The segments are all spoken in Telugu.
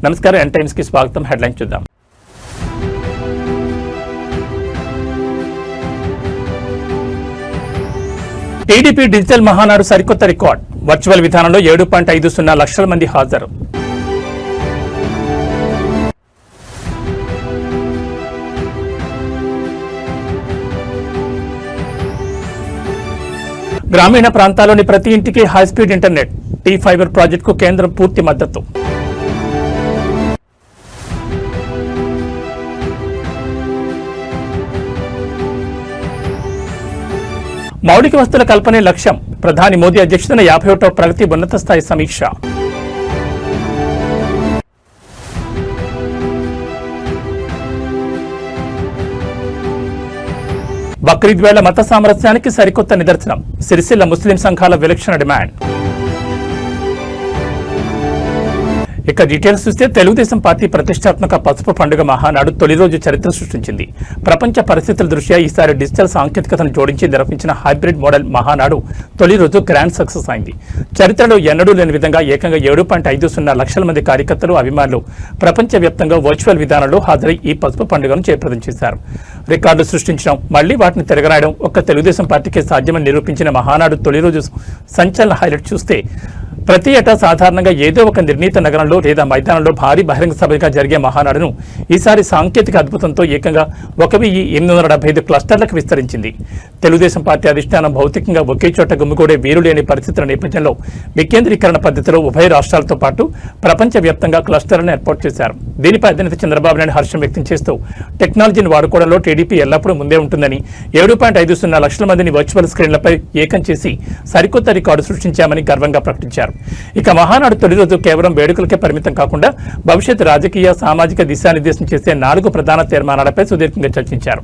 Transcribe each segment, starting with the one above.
నమస్కారం ఎన్ టైమ్స్ కి స్వాగతం. హెడ్లైన్స్ చూద్దాం. టీడీపీ డిజిటల్ మహానాడు సరికొత్త రికార్డ్. వర్చువల్ విధానంలో 7.50 లక్షల మంది హాజరు. గ్రామీణ ప్రాంతాల్లోని ప్రతి ఇంటికి హైస్పీడ్ ఇంటర్నెట్. టీ ఫైబర్ ప్రాజెక్టుకు కేంద్రం పూర్తి మద్దతు. మౌలిక వస్తువుల కల్పనే లక్ష్యం. ప్రధాని మోదీ అధ్యక్షతన 51వ ప్రగతి ఉన్నత స్థాయి సమీక్ష. బక్రీద్ వేళ మత సామరస్యానికి సరికొత్త నిదర్శనం. సిరిసిల్ల ముస్లిం సంఘాల విలక్షణ డిమాండ్. ఇక డీటెయిల్స్ చూస్తే తెలుగుదేశం పార్టీ ప్రతిష్టాత్మక పసుపు పండుగ మహానాడు తొలి రోజు చరిత్ర సృష్టించింది. ప్రపంచ పరిస్థితుల దృష్ట్యా ఈసారి డిజిటల్ సాంకేతికతను జోడించి నిర్వహించిన హైబ్రిడ్ మోడల్ మహానాడు తొలి రోజు గ్రాండ్ సక్సెస్ అయింది. చరిత్రలో ఎన్నడూ లేని విధంగా ఏకంగా 7.50 లక్షల మంది కార్యకర్తలు, అభిమానులు ప్రపంచవ్యాప్తంగా వర్చువల్ విధానంలో హాజరై ఈ పసుపు పండుగను జయప్రదం చేశారు. రికార్డు సృష్టించడం, మళ్లీ వాటిని తిరగరాయడం ఒక్క తెలుగుదేశం పార్టీకే సాధ్యమని నిరూపించిన మహానాడు తొలి రోజు సంచలన హైలైట్ చూస్తే, ప్రతి ఏటా సాధారణంగా ఏదో ఒక నిర్ణీత నగరంలో లేదా మైదానంలో భారీ బహిరంగ సభగా జరిగే మహానాడును ఈసారి సాంకేతిక అద్భుతంతో ఏకంగా 1875 క్లస్టర్లకు విస్తరించింది. తెలుగుదేశం పార్టీ అధిష్టానం భౌతికంగా ఒకే చోట గుమిగూడే వీరులేని పరిస్థితుల నేపథ్యంలో వికేంద్రీకరణ పద్ధతిలో ఉభయ రాష్ట్రాలతో పాటు ప్రపంచవ్యాప్తంగా క్లస్టర్లను ఏర్పాటు చేశారు. దీనిపై అధినేత చంద్రబాబు నాయుడు హర్షం వ్యక్తం చేస్తూ, టెక్నాలజీని వాడుకోవడంలో టీడీపీ ఎల్లప్పుడూ ముందే ఉంటుందని, 7.50 లక్షల మందిని వర్చువల్ స్క్రీన్లపై ఏకం చేసి సరికొత్త రికార్డు సృష్టించామని గర్వంగా ప్రకటించారు. ఇక మహానాడు తొలి రోజు కేవలం వేడుకలకే పరిమితం కాకుండా భవిష్యత్ రాజకీయ, సామాజిక దిశానిర్దేశం చేసే 4 ప్రధాన తీర్మానాలపై సుదీర్ఘంగా చర్చించారు.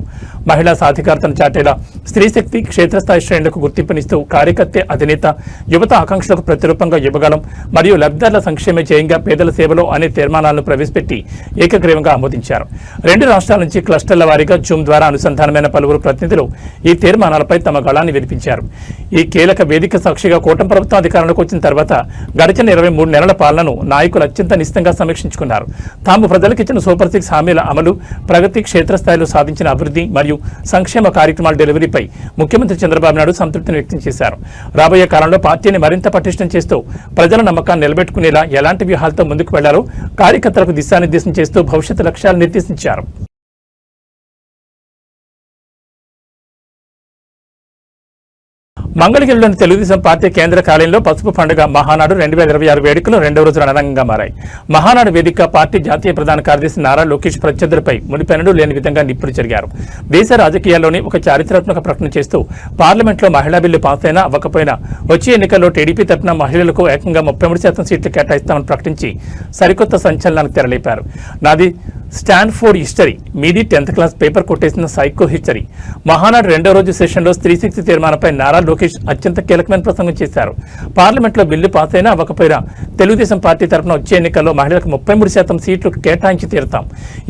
మహిళా సాధికారతను చాటేలా స్త్రీశక్తి, క్షేత్రస్థాయి శ్రేణులకు గుర్తింపునిస్తూ కార్యకర్తే అధినేత, యువత ఆకాంక్షలకు ప్రతిరూపంగా యువగలం మరియు లబ్ధిదారుల సంక్షేమ జయంగా పేదల సేవలో అనే తీర్మానాలను ప్రవేశపెట్టి ఏకగ్రీవంగా ఆమోదించారు. 2 రాష్ట్రాల నుంచి క్లస్టర్ల వారీగా జూమ్ ద్వారా అనుసంధానమైన పలువురు ప్రతినిధులు ఈ తీర్మానాలపై తమ గళాన్ని వినిపించారు. ఈ కీలక వేదిక సాక్షిగా కూటమి ప్రభుత్వం అధికారంలోకి వచ్చిన తర్వాత గడిచిన 23 నెలల పాలనను నాయకులు అత్యంత నిశితంగా సమీక్షించుకున్నారు. తాము ప్రజలకు ఇచ్చిన సూపర్ 6 హామీల అమలు, ప్రగతి, క్షేత్రస్థాయిలో సాధించిన అభివృద్ధి మరియు సంక్షేమ కార్యక్రమాల డెలివరీపై ముఖ్యమంత్రి చంద్రబాబు నాయుడు సంతృప్తిని వ్యక్తం చేశారు. రాబోయే కాలంలో పార్టీని మరింత పటిష్టం చేస్తూ ప్రజల నమ్మకాన్ని నిలబెట్టుకునేలా ఎలాంటి వ్యూహాలతో ముందుకు వెళ్లాలో కార్యకర్తలకు దిశానిర్దేశం చేస్తూ భవిష్యత్తు లక్ష్యాలు నిర్దేశించారు. మంగళగిరిలోని తెలుగుదేశం పార్టీ కేంద్ర కార్యాలయంలో పసుపు పండుగ మహానాడు 2026 వేడుకలు 2వ రోజున రణరంగంగా మారాయి. మహానాడు వేదిక పార్టీ జాతీయ ప్రధాన కార్యదర్శి నారా లోకేష్ ప్రత్యర్థులపై మునిపెన్నడూ లేని విధంగా నిప్పులు చెరిగారు. దేశ రాజకీయాల్లోని ఒక చారిత్రాత్మక ప్రకటన చేస్తూ, పార్లమెంట్లో మహిళా బిల్లు పాస్ అయినా అవ్వకపోయినా వచ్చే ఎన్నికల్లో టీడీపీ తరఫున మహిళలకు ఏకంగా 33% సీట్లు కేటాయిస్తామని ప్రకటించి సరికొత్త సంచలనానికి తెరలేపారు. నాది స్టాన్ఫోర్డ్ హిస్టరీ, మీది 10th క్లాస్ పేపర్ కొట్టేసిన సైకో హిస్టరీ. మహానాడు 2వ రోజు సెషన్లో స్త్రీశక్తి తీర్మానంపై నారా లోకేష్ అత్యంత కీలకమైన ప్రసంగం చేశారు. పార్లమెంట్లో బిల్లు పాస్ అయినా అవ్వకపోయినా తెలుగుదేశం పార్టీ తరఫున వచ్చే ఎన్నికల్లో మహిళలకు 33% సీట్లు కేటాయించి తీరుతాం.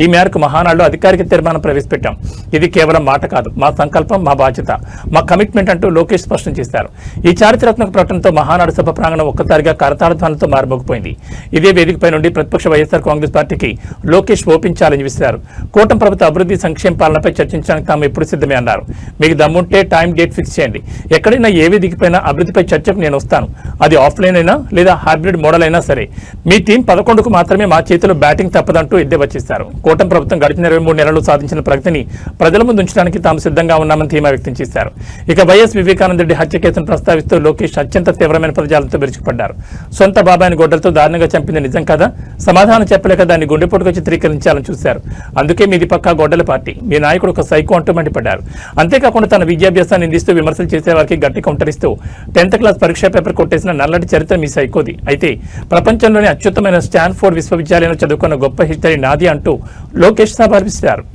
ఈ మేరకు మహానాడులో అధికారిక తీర్మానం ప్రవేశపెట్టాం. ఇది కేవలం మాట కాదు, మా సంకల్పం, మా బాధ్యత, మా కమిట్మెంట్ అంటూ లోకేష్ స్పష్టం చేశారు. ఈ చారిత్రాత్మక ప్రకటనతో మహానాడు సభ ప్రాంగణం ఒక్కసారిగా కరతాళధ్వనులతో మారుమోగిపోయింది. ఇదే వేదికపై నుండి ప్రతిపక్ష వైఎస్ఆర్ కాంగ్రెస్ పార్టీకి లోకేష్ ఓపెన్ ఛాలెంజ్ విసిరారు. కూటమి ప్రభుత్వ అభివృద్ధి, సంక్షేమ పాలనపై చర్చించడానికి తాము ఎప్పుడు సిద్ధమే అన్నారు. మీకు దమ్ముంటే టైం డేట్ ఫిక్స్ చేయండి. ఎక్కడైనా ఏ వేదికపైనా అభివృద్ధిపై చర్చకు నేను వస్తాను. అది ఆఫ్లైన్ అయినా లేదా హైబ్రిడ్ మోడల్ అయినా సరే. మీ టీం 11కు మాత్రమే మా చేతిలో బ్యాటింగ్ తప్పదంటూ ఎద్దేవా చేశారు. కూటమి ప్రభుత్వం గడిచిన 23 నెలలు సాధించిన ప్రగతిని ప్రజల ముందు ఉంచడానికి తాము సిద్ధంగా ఉన్నామని ధీమా వ్యక్తం చేశారు. ఇక వైఎస్ వివేకానంద రెడ్డి హత్య కేసును ప్రస్తావిస్తూ లోకేష్ అత్యంత తీవ్రమైన పదజాలంతో విరుచుకుపడ్డారు. సొంత బాబాయిని గొడ్డలతో దారుణంగా చంపింది నిజం కదా, సమాధానం చెప్పలేక దాన్ని గుండెపోటుగా చిత్రీకరించాలని చూశారు. అందుకే మీది పక్కా గొడ్డల పార్టీ, మీ నాయకుడు ఒక సైకో అంటూ మండిపడ్డారు. అంతేకాకుండా తన విద్యాభ్యాసాన్ని నిందిస్తూ విమర్శలు చేసేవారికి గట్టి కౌంటర్ ఇస్తూ 10th క్లాస్ పరీక్షా పేపర్ కొట్టేసిన నల్లటి చరిత్ర మీ సైకోది. అయితే ప్రపంచంలోని అత్యుత్తమైన స్టాన్ఫోర్డ్ విశ్వవిద్యాలయంలో చదువుకున్న గొప్ప హిస్టరీ నాది అంటూ లోకేష్ సభావిస్తారు.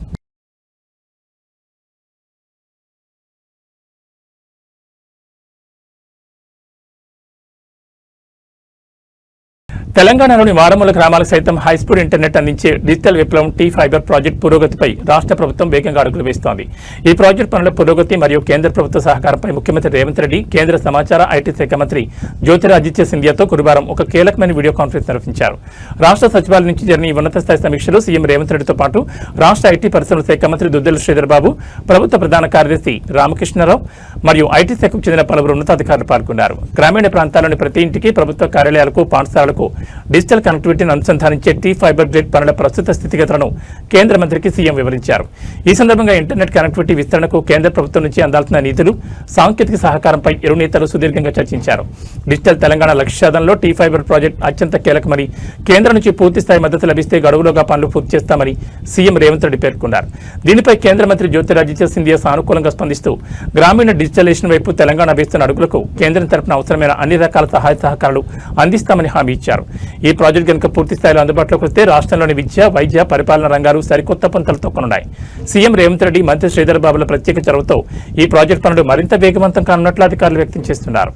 తెలంగాణలోని మారుమూల గ్రామాలకు సైతం హైస్పీడ్ ఇంటర్నెట్ అందించే డిజిటల్ విప్లవం టీ ఫైబర్ ప్రాజెక్టు పురోగతిపై రాష్ట్ర ప్రభుత్వం వేగంగా అడుగులు వేస్తోంది. ఈ ప్రాజెక్టు పనుల పురోగతి మరియు కేంద్ర ప్రభుత్వ సహకారంపై ముఖ్యమంత్రి రేవంత్ రెడ్డి కేంద్ర సమాచార ఐటీ శాఖ మంత్రి జ్యోతిరాదిత్య సింధియాతో గురువారం ఒక కీలకమైన వీడియో కాన్ఫరెన్స్ నిర్వహించారు. రాష్ట్ర సచివాలయం నుంచి జరిగిన ఈ ఉన్నత స్థాయి సమీక్షలో సీఎం రేవంత్ రెడ్డితో పాటు రాష్ట్ర ఐటీ పరిశ్రమల శాఖ మంత్రి దుద్దెల శ్రీధర్ బాబు, ప్రభుత్వ ప్రధాన కార్యదర్శి రామకృష్ణరావు మరియు ఐటీ శాఖకు చెందిన పలువురు ఉన్నతాధికారులు పాల్గొన్నారు. గ్రామీణ ప్రాంతాల్లోని ప్రతి ఇంటికి, ప్రభుత్వ కార్యాలయాలకు, పాఠశాలలకు డిజిటల్ కనెక్టివిటీని అనుసంధానించే టీ ఫైబర్ గ్రిడ్ పనుల ప్రస్తుత స్థితిగతులను కేంద్ర మంత్రికి సీఎం వివరించారు. ఈ సందర్భంగా ఇంటర్నెట్ కనెక్టివిటీ విస్తరణకు కేంద్ర ప్రభుత్వం నుంచి అందాల్సిన నిధులు, సాంకేతిక సహకారంపై ఇరు నేతలు సుదీర్ఘంగా చర్చించారు. డిజిటల్ తెలంగాణ లక్ష్య సాధనలో టీ ఫైబర్ ప్రాజెక్టు అత్యంత కీలకమని, కేంద్రం నుంచి పూర్తి స్థాయి మద్దతు లభిస్తే గడువులోగా పనులు పూర్తి చేస్తామని సీఎం రేవంత్ రెడ్డి పేర్కొన్నారు. దీనిపై కేంద్ర మంత్రి జ్యోతిరాదిత్య సింధియా సానుకూలంగా స్పందిస్తూ గ్రామీణ డిజిటలైజేషన్ వైపు తెలంగాణ వేస్తున్న అడుగులకు కేంద్రం తరపున అవసరమైన అన్ని రకాల సహాయ సహకారాలు అందిస్తామని హామీ ఇచ్చారు. ఈ ప్రాజెక్టు కనుక పూర్తి స్థాయిలో అందుబాటులోకి వస్తే రాష్ట్రంలోని విద్య, వైద్య, పరిపాలన రంగాలు సరికొత్త పంతలు తొక్కనున్నాయి. సీఎం రేవంత్ రెడ్డి, మంత్రి శ్రీధర్ బాబుల ప్రత్యేక చొరవతో ఈ ప్రాజెక్టు పనులు మరింత వేగవంతం కానున్నట్లు అధికారులు వ్యక్తం చేస్తున్నారు.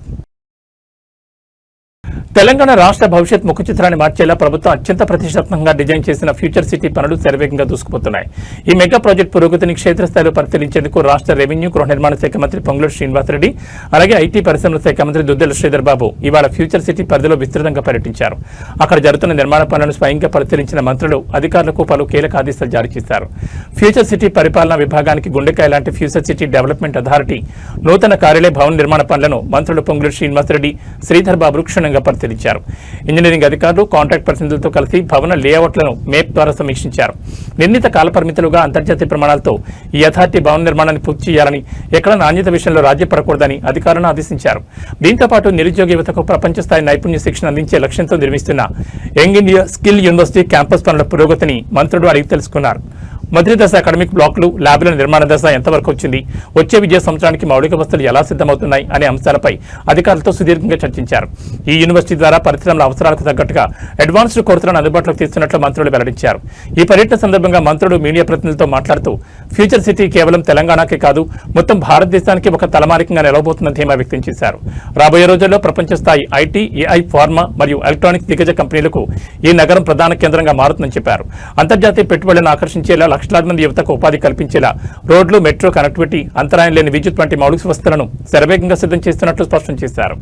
తెలంగాణ రాష్ట్ర భవిష్యత్ ముఖ చిత్రాన్ని మార్చేలా ప్రభుత్వం అత్యంత ప్రతిష్టాత్మకంగా డిజైన్ చేసిన ఫ్యూచర్ సిటీ పనులు శరవేగంగా దూసుకుపోతున్నాయి. ఈ మెగా ప్రాజెక్టు పురోగతిని క్షేత్రస్థాయిలో పరిశీలించేందుకు రాష్ట్ర రెవెన్యూ, గృహ నిర్మాణ శాఖ మంత్రి పొంగులేటి శ్రీనివాసరెడ్డి, అలాగే ఐటీ పరిశ్రమల శాఖ మంత్రి దుద్దెల శ్రీధర్ బాబు ఇవాళ ఫ్యూచర్ సిటీ పరిధిలో విస్తృతంగా పర్యటించారు. అక్కడ జరుగుతున్న నిర్మాణ పనులను స్వయంగా పరిశీలించిన మంత్రులు అధికారులకు పలు కీలక ఆదేశాలు జారీ చేశారు. ఫ్యూచర్ సిటీ పరిపాలనా విభాగానికి గుండెకాయ లాంటి ఫ్యూచర్ సిటీ డెవలప్మెంట్ అథారిటీ నూతన కార్యాలయ భవన నిర్మాణ పనులను మంత్రులు పొంగులేటి శ్రీనివాసరెడ్డి, శ్రీధర్ బాబు క్షుణ్ణంగా పరిశీలించారు. ఇంజనీరింగ్ అధికారులు, కాంట్రాక్ట్ ప్రతినిధులతో కలిసి భవన లేఅవుట్లను మేప్ ద్వారా సమీక్షించారు. నిర్ణీత కాలపరిమితులుగా అంతర్జాతీయ ప్రమాణాలతో ఈ అథారిటీ భవన నిర్మాణాన్ని పూర్తి చేయాలని, ఎక్కడ నాణ్యత విషయంలో రాజీ పడకూడదని అధికారులను ఆదేశించారు. దీంతో పాటు నిరుద్యోగ యువతకు ప్రపంచ స్థాయి నైపుణ్య శిక్షణ అందించే లక్ష్యంతో నిర్మిస్తున్న young India skill university campus పనుల పురోగతిని మంత్రులు అడిగి తెలుసుకున్నారు. మొదటి దశ అకాడమిక్ బ్లాకులు, ల్యాబ్ల నిర్మాణ దశ ఎంతవరకు వచ్చింది, వచ్చే విద్యా సంవత్సరానికి మౌలిక వసతులు ఎలా సిద్ధమవుతున్నాయి అనే అంశాలపై అధికారులతో సుదీర్ఘంగా చర్చించారు. ఈ యూనివర్సిటీ ద్వారా పరిశ్రమల అవసరాలకు తగ్గట్టుగా అడ్వాన్స్డ్ కోర్సులను అందుబాటులోకి తీస్తున్నట్లు మంత్రులు వెల్లడించారు. ఈ పర్యటన సందర్భంగా మంత్రులు మీడియా ప్రతినిధులతో మాట్లాడుతూ ఫ్యూచర్ సిటీ కేవలం తెలంగాణకే కాదు, మొత్తం భారతదేశానికి ఒక తలమానికంగా నిలవబోతుందని ధీమా వ్యక్తం చేశారు. రాబోయే రోజుల్లో ప్రపంచ స్థాయి ఐటీ, ఏఐ, ఫార్మా మరియు ఎలక్ట్రానిక్స్ దిగ్గజ కంపెనీలకు ఈ నగరం ప్రధాన కేంద్రంగా మారుతుందని చెప్పారు. అంతర్జాతీయ పెట్టుబడులను ఆకర్షించేలా, లక్షలాది మంది యువతకు ఉపాధి కల్పించేలా రోడ్లు, మెట్రో కనెక్టివిటీ, అంతరాయం లేని విద్యుత్ వంటి మౌలిక వసతులను శరవేగంగా సిద్ధం చేస్తున్నట్లు స్పష్టం చేశారు.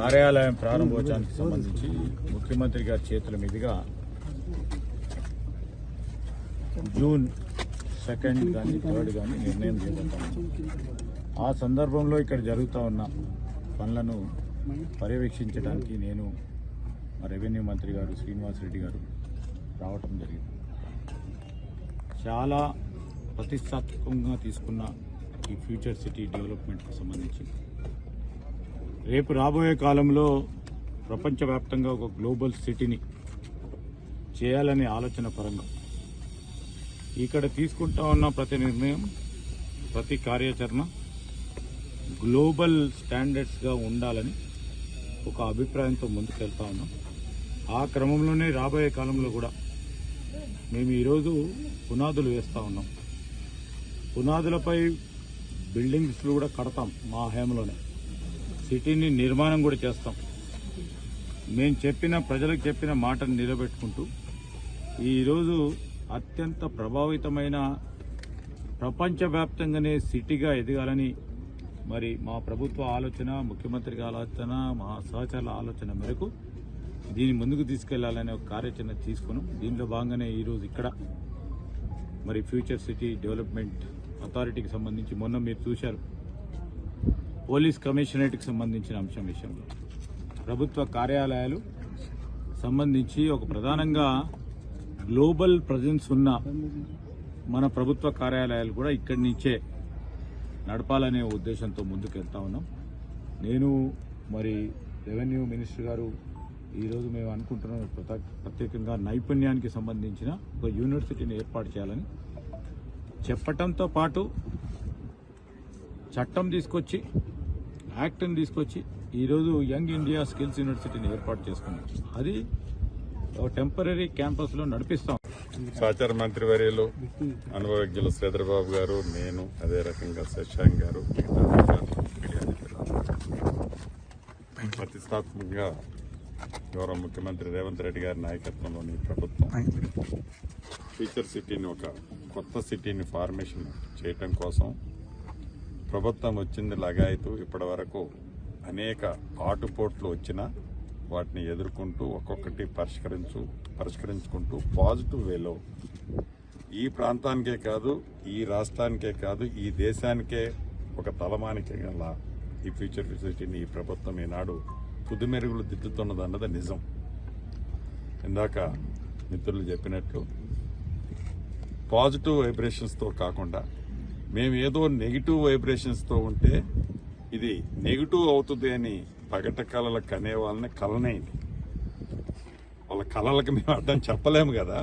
కార్యాలయం ప్రారంభోత్సవానికి సంబంధించి ముఖ్యమంత్రి గారి చేతుల మీదుగా జూన్ 2 కానీ 3 కానీ నిర్ణయం చేయబడతాం. ఆ సందర్భంలో ఇక్కడ జరుగుతూ ఉన్న పనులను పర్యవేక్షించడానికి నేను రెవెన్యూ మంత్రి గారు శ్రీనివాసరెడ్డి గారు రావటం జరిగింది. చాలా ప్రతిష్టాత్మకంగా తీసుకున్న ఈ ఫ్యూచర్ సిటీ డెవలప్మెంట్కి సంబంధించి రేపు రాబోయే కాలంలో ప్రపంచవ్యాప్తంగా ఒక గ్లోబల్ సిటీని చేయాలనే ఆలోచన పరంగా ఇక్కడ తీసుకుంటా ఉన్న ప్రతి నిర్ణయం, ప్రతి కార్యాచరణ గ్లోబల్ స్టాండర్డ్స్గా ఉండాలని ఒక అభిప్రాయంతో ముందుకెళ్తా ఉన్నాం. ఆ క్రమంలోనే రాబోయే కాలంలో కూడా మేము ఈరోజు పునాదులు వేస్తూ ఉన్నాం. పునాదులపై బిల్డింగ్స్లు కూడా కడతాం. మా హయాంలోనే సిటీని నిర్మాణం కూడా చేస్తాం. మేము ప్రజలకు చెప్పిన మాటను నిలబెట్టుకుంటూ ఈరోజు అత్యంత ప్రభావితమైన ప్రపంచవ్యాప్తంగానే సిటీగా ఎదగాలని మరి మా ప్రభుత్వ ఆలోచన, ముఖ్యమంత్రి ఆలోచన, మా సహచరుల ఆలోచన మేరకు దీన్ని ముందుకు తీసుకెళ్లాలనే ఒక కార్యాచరణ తీసుకున్నాం. దీనిలో భాగంగానే ఈరోజు ఇక్కడ మరి ఫ్యూచర్ సిటీ డెవలప్మెంట్ అథారిటీకి సంబంధించి మొన్న మీరు చూశారు, పోలీస్ కమిషనరేట్కి సంబంధించిన అంశం విషయంలో ప్రభుత్వ కార్యాలయాలు సంబంధించి ఒక ప్రధానంగా గ్లోబల్ ప్రజెన్స్ ఉన్న మన ప్రభుత్వ కార్యాలయాలు కూడా ఇక్కడి నుంచే నడపాలనే ఉద్దేశంతో ముందుకు వెళ్తా ఉన్నాం. నేను మరి రెవెన్యూ మినిస్టర్ గారు ఈరోజు మేము అనుకుంటున్నాం ప్రత్యేకంగా నైపుణ్యానికి సంబంధించిన ఒక యూనివర్సిటీని ఏర్పాటు చేయాలని చెప్పటంతో పాటు చట్టం తీసుకొచ్చి, యాక్ట్ని తీసుకొచ్చి ఈరోజు యంగ్ ఇండియా స్కిల్స్ యూనివర్సిటీని ఏర్పాటు చేసుకున్నాం. అది టెంపరీ క్యాంపస్లో నడిపిస్తాం. సహచార మంత్రి వర్యులు అనుభవజ్ఞులు శ్రీధర్ బాబు గారు, నేను, అదే రకంగా శశాంక్ గారు, మిగతా ప్రతిష్టాత్మకంగా గౌరవ ముఖ్యమంత్రి రేవంత్ రెడ్డి గారి నాయకత్వంలోని ప్రభుత్వం ఫ్యూచర్ సిటీని ఒక కొత్త సిటీని ఫార్మేషన్ చేయటం కోసం ప్రభుత్వం వచ్చింది లగాయతూ ఇప్పటి వరకు అనేక ఆటుపోట్లు వచ్చినా వాటిని ఎదుర్కొంటూ ఒక్కొక్కటి పరిష్కరించుకుంటూ పాజిటివ్ వేలో ఈ ప్రాంతానికే కాదు, ఈ రాష్ట్రానికే కాదు, ఈ దేశానికే ఒక తలమానికే గల ఈ ఫ్యూచర్ సిటీని ఈ ప్రభుత్వం ఈనాడు తుది మెరుగులు దిద్దుతున్నదన్నది నిజం. ఇందాక మిత్రులు చెప్పినట్లు పాజిటివ్ వైబ్రేషన్స్తో కాకుండా మేము ఏదో నెగిటివ్ వైబ్రేషన్స్తో ఉంటే ఇది నెగిటివ్ అవుతుంది అని పగట కళలకు కనే వాళ్ళని కలనేయండి. వాళ్ళ కళలకు మేము అర్థం చెప్పలేము కదా.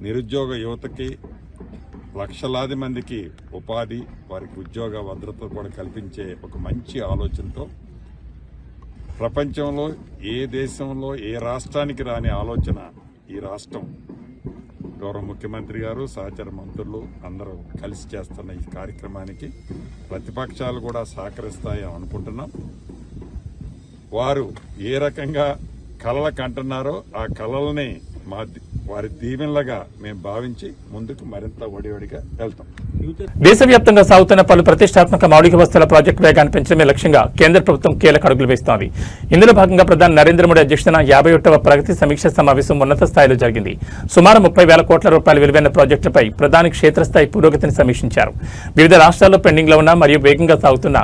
నిరుద్యోగ యువతకి లక్షలాది మందికి ఉపాధి, వారికి ఉద్యోగ భద్రత కూడా కల్పించే ఒక మంచి ఆలోచనతో ప్రపంచంలో ఏ దేశంలో ఏ రాష్ట్రానికి రాని ఆలోచన ఈ రాష్ట్రం గౌరవ ముఖ్యమంత్రి గారు సహచర మంత్రులు అందరూ కలిసి చేస్తున్న ఈ కార్యక్రమానికి ప్రతిపక్షాలు కూడా సహకరిస్తాయి అనుకుంటున్నాం. వారు ఏ రకంగా కలలకు అంటున్నారో ఆ కలల్ని వారి దీవెనలుగా మేము భావించి ముందుకు మరింత ఒడివడిగా వెళ్తాం. దేశవ్యాప్తంగా సాగుతున్న పలు ప్రతిష్టాత్మక మౌలిక వస్తువుల ప్రాజెక్టు వేగాన్ని పెంచడమే లక్ష్యంగా కేంద్ర ప్రభుత్వం కీలక అడుగులు వేస్తోంది. ఇందులో భాగంగా ప్రధాని నరేంద్ర మోడీ అధ్యక్షతన 51వ ప్రగతి సమీక్ష సమావేశం ఉన్నత స్థాయిలో జరిగింది. సుమారు 30,000 కోట్ల రూపాయల విలువైన ప్రాజెక్టులపై ప్రధాని క్షేత్రస్థాయి పురోగతిని సమీక్షించారు. వివిధ రాష్ట్రాల్లో పెండింగ్ లో ఉన్న మరియు వేగంగా సాగుతున్న